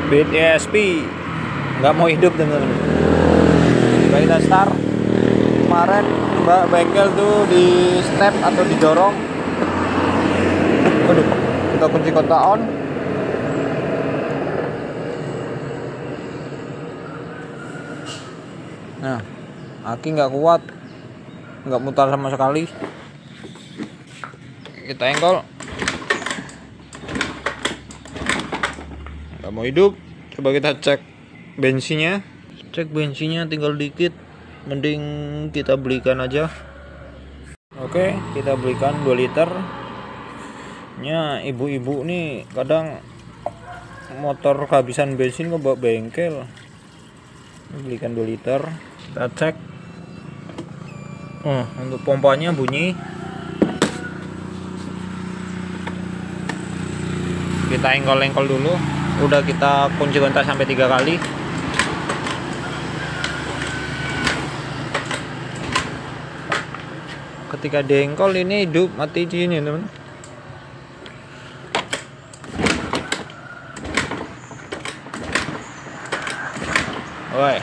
Beat ESP nggak mau hidup teman-teman. Coba kita start. Kemarin mbak bengkel tuh di step atau didorong. Waduh, kita kunci kontak on. Nah, aki nggak kuat, nggak mutar sama sekali. Kita engkol, nggak mau hidup. Coba kita cek bensinnya. Cek bensinnya tinggal dikit, mending kita belikan aja. Oke, kita belikan 2 liter nya. Ibu-ibu nih kadang motor kehabisan bensin ke bawa bengkel. Belikan 2 liter. Kita cek. Untuk pompanya bunyi. Kita engkol-engkol dulu. Udah kita kunci kontak sampai 3 kali. Ketika diengkol ini hidup, mati di sini teman. Woi,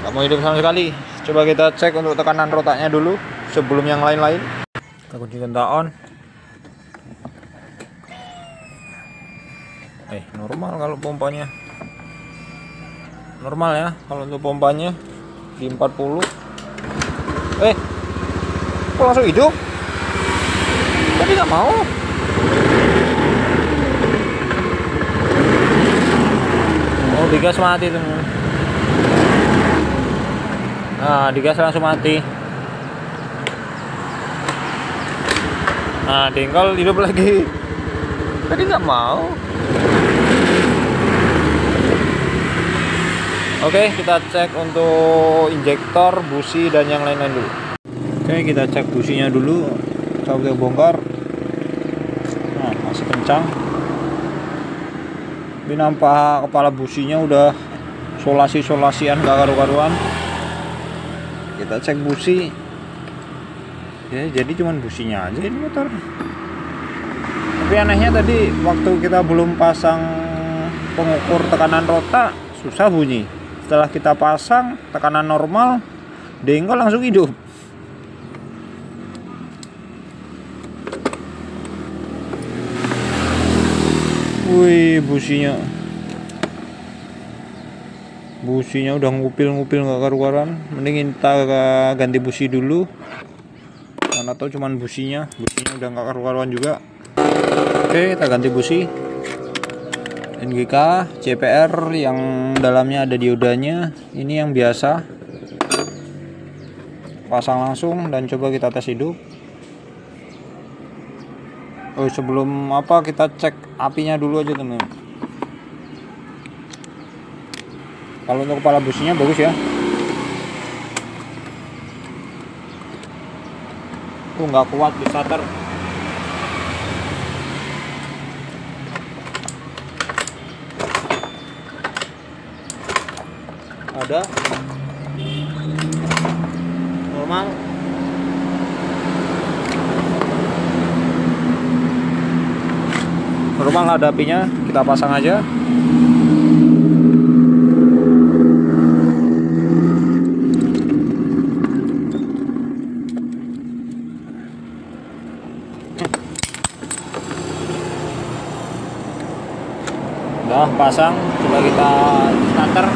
nggak mau hidup sama sekali. Coba kita cek untuk tekanan rotaknya dulu sebelum yang lain-lain. Kita kunci kontak on. Normal kalau pompanya. Normal ya kalau untuk pompanya di 40. Kok langsung hidup? Tadi nggak mau. Oh, digas mati teman. Nah, digas langsung mati. Nah, diengkol hidup lagi. Tadi nggak mau. Oke, kita cek untuk injektor, busi, dan yang lain-lain dulu. Oke, kita cek businya dulu. Coba kita bongkar. Nah, masih kencang. Ini nampak kepala businya udah solasi-solasian gak karu-karuan. Kita cek busi. Ya, jadi cuman businya aja ini motor. Tapi anehnya tadi waktu kita belum pasang pengukur tekanan rotak susah bunyi. Setelah kita pasang tekanan normal, diengkol langsung hidup. Wih, businya udah ngupil-ngupil nggak karu-karuan. Mending kita ganti busi dulu. Mana tahu cuman businya udah nggak karu-karuan juga. Oke, kita ganti busi. NGK CPR yang dalamnya ada diodanya. Ini yang biasa. Pasang langsung dan coba kita tes hidup. Oh, sebelum apa kita cek apinya dulu aja teman. Kalau untuk kepala businya bagus ya. Nggak kuat di starter. Ada normal. Normal ada apinya, kita pasang aja. Udah pasang, coba kita starter.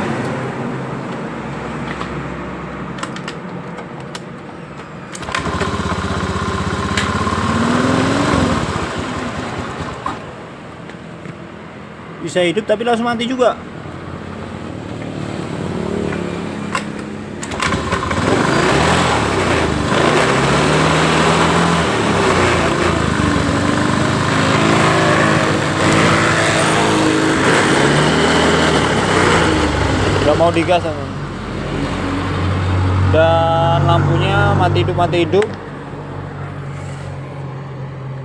Bisa hidup tapi langsung mati juga. Udah mau digas teman. Dan lampunya mati hidup.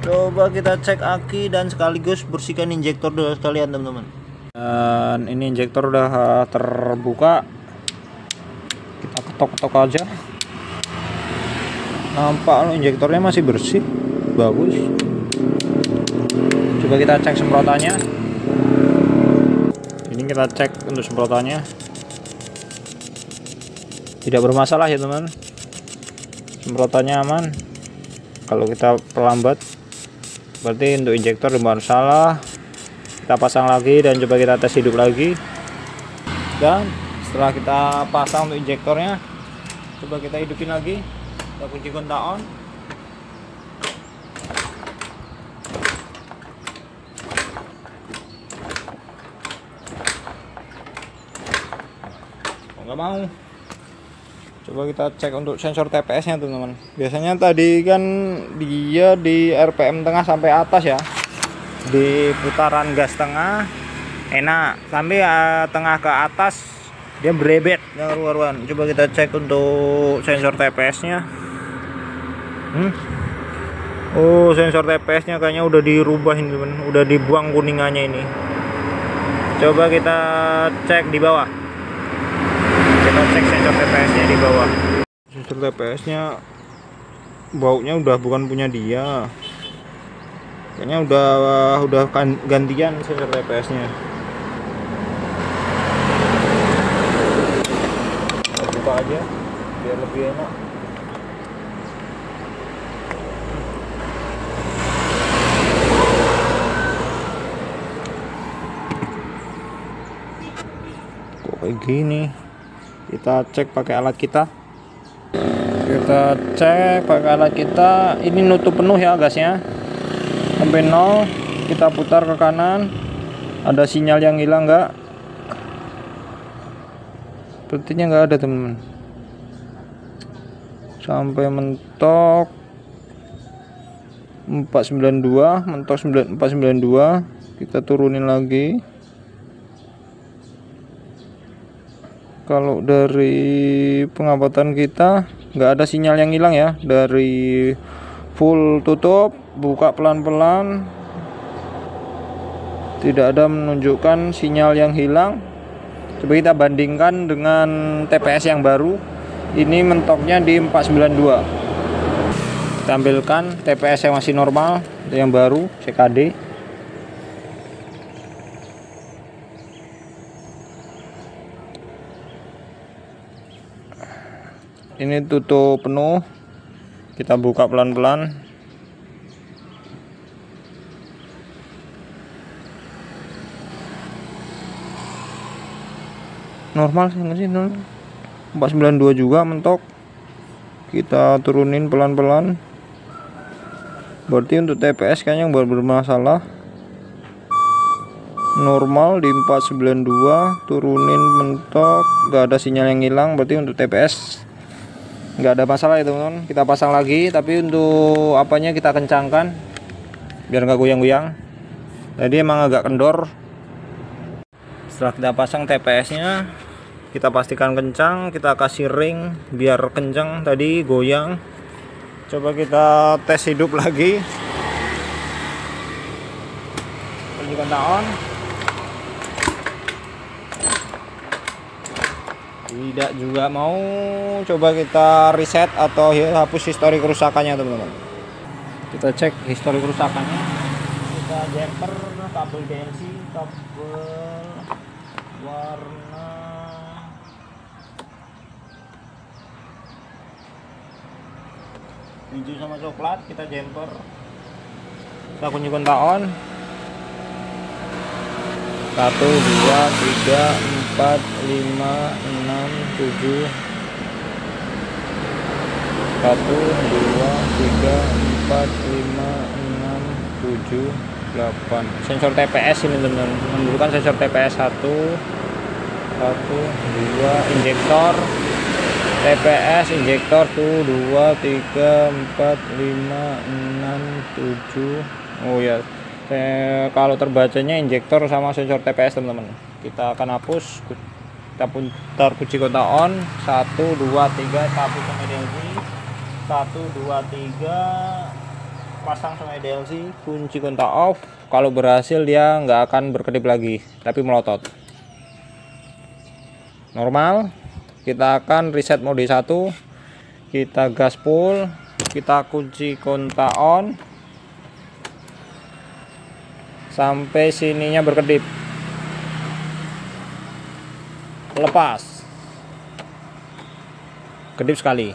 Coba kita cek aki dan sekaligus bersihkan injektor dulu sekalian teman-teman. Dan ini injektor udah terbuka. Kita ketok-ketok aja. Nampak injektornya masih bersih, bagus. Coba kita cek semprotannya. Ini kita cek untuk semprotannya, tidak bermasalah ya teman, semprotannya aman. Kalau kita perlambat berarti untuk injektor bermasalah. Kita pasang lagi dan coba kita tes hidup lagi. Dan setelah kita pasang untuk injektornya, coba kita hidupin lagi. Kita kunci kontak on. Nggak mau. Coba kita cek untuk sensor TPS nya teman-teman. Biasanya tadi kan dia di RPM tengah sampai atas ya, di putaran gas tengah enak, tapi tengah ke atas dia berebet yang karu-karuan. Coba kita cek untuk sensor TPS nya. Oh, sensor TPS nya kayaknya udah dirubah ini teman, udah dibuang kuningannya ini. Coba kita cek di bawah. Kita cek sensor TPS nya di bawah. Sensor TPS nya baunya udah bukan punya dia, kayaknya udah gantian sensor TPS nya. Kita buka aja biar lebih enak. Kok kayak gini? Kita cek pakai alat kita. Kita cek pakai alat kita. Ini nutup penuh ya gasnya sampai 0. Kita putar ke kanan. Ada sinyal yang hilang nggak? Sepertinya nggak ada teman-teman. Sampai mentok 492, mentok 492. Kita turunin lagi. Kalau dari pengamatan kita nggak ada sinyal yang hilang ya. Dari full tutup, buka pelan-pelan, tidak ada menunjukkan sinyal yang hilang. Coba kita bandingkan dengan TPS yang baru. Ini mentoknya di 492. Kita ambilkan TPS yang masih normal, yang baru CKD. Ini tutup penuh, kita buka pelan-pelan. Normal sih, nggak sih? 492 juga mentok. Kita turunin pelan-pelan. Berarti untuk TPS kayaknya yang baru bermasalah. Normal di 492, turunin mentok, nggak ada sinyal yang hilang. Berarti untuk TPS nggak ada masalah ya teman-teman. Kita pasang lagi, tapi untuk apanya kita kencangkan biar nggak goyang-goyang. Jadi emang agak kendor. Setelah kita pasang TPS nya, kita pastikan kencang, kita kasih ring biar kencang. Tadi goyang. Coba kita tes hidup lagi. Kunci kontak on. Tidak juga mau. Coba kita reset atau hapus histori kerusakannya teman-teman. Kita cek histori kerusakannya. Kita jumper kabel DLC, kabel warna hijau sama coklat. Kita jumper, kita kunci kontak on. 1 2 3 4 5 6 7 8. Sensor TPS ini teman-teman, menunjukkan sensor TPS 1 2 injektor TPS injektor tuh 2 3 4 5 6 7. Oh ya, kalau terbacanya injektor sama sensor TPS teman-teman. Kita akan hapus. Kita putar kunci kontak on. 1 2 3 tabu sama DLC. 1 2 3 pasang sama DLC. Kunci kontak off. Kalau berhasil dia nggak akan berkedip lagi, tapi melotot. Normal. Kita akan reset mode 1. Kita gas full. Kita kunci kontak on sampai sininya berkedip. lepas, kedip sekali,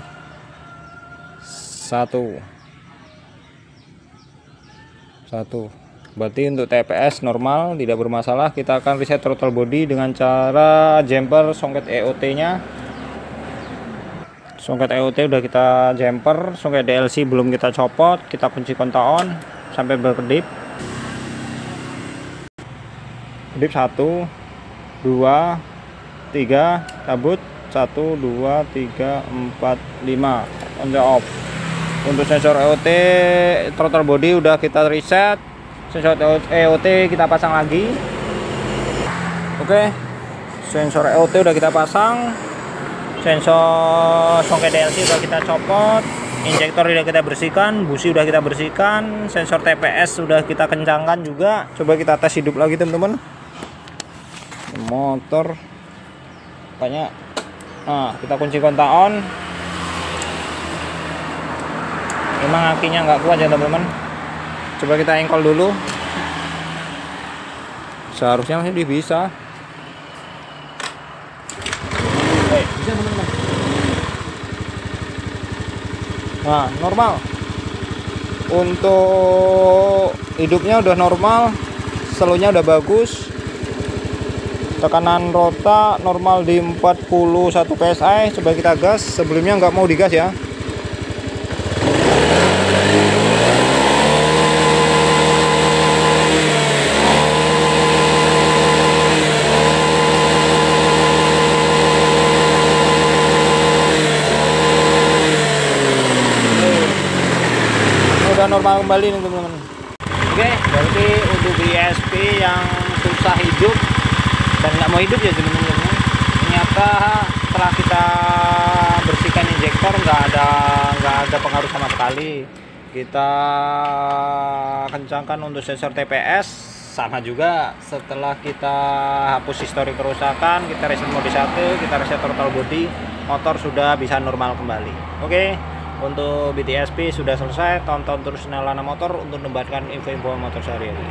1 berarti untuk TPS normal, tidak bermasalah. Kita akan reset throttle body dengan cara jumper songket EOT nya. Songket EOT udah kita jumper, songket DLC belum kita copot. Kita kunci kontak on sampai berkedip. Kedip 1 2 3, cabut 1 2 3 4 5, on the off. Untuk sensor EOT throttle body udah kita reset, sensor EOT kita pasang lagi. Oke, sensor EOT udah kita pasang, sensor songket DLC udah kita copot, injektor udah kita bersihkan, busi udah kita bersihkan, sensor TPS sudah kita kencangkan juga. Coba kita tes hidup lagi teman-teman. Motor banyak. Nah, kita kunci kontak on. Memang akinya nggak kuat ya teman-teman. Coba kita engkol dulu. Seharusnya masih bisa. Bisa teman-teman. Nah, normal. Untuk hidupnya udah normal, slownya udah bagus. Tekanan rota normal di 41 psi. Coba kita gas. Sebelumnya nggak mau digas ya. Udah normal kembali nih teman-teman. Oke, berarti untuk BSP yang susah hidup dan nggak mau hidup ya teman-teman, ternyata setelah kita bersihkan injektor nggak ada pengaruh sama sekali. Kita kencangkan untuk sensor TPS, sama juga setelah kita hapus histori kerusakan, kita reset mode 1, kita reset throttle body, motor sudah bisa normal kembali. Oke, untuk BTSP sudah selesai. Tonton terus channel Lana Motor untuk mendapatkan info-info motor sehari-hari.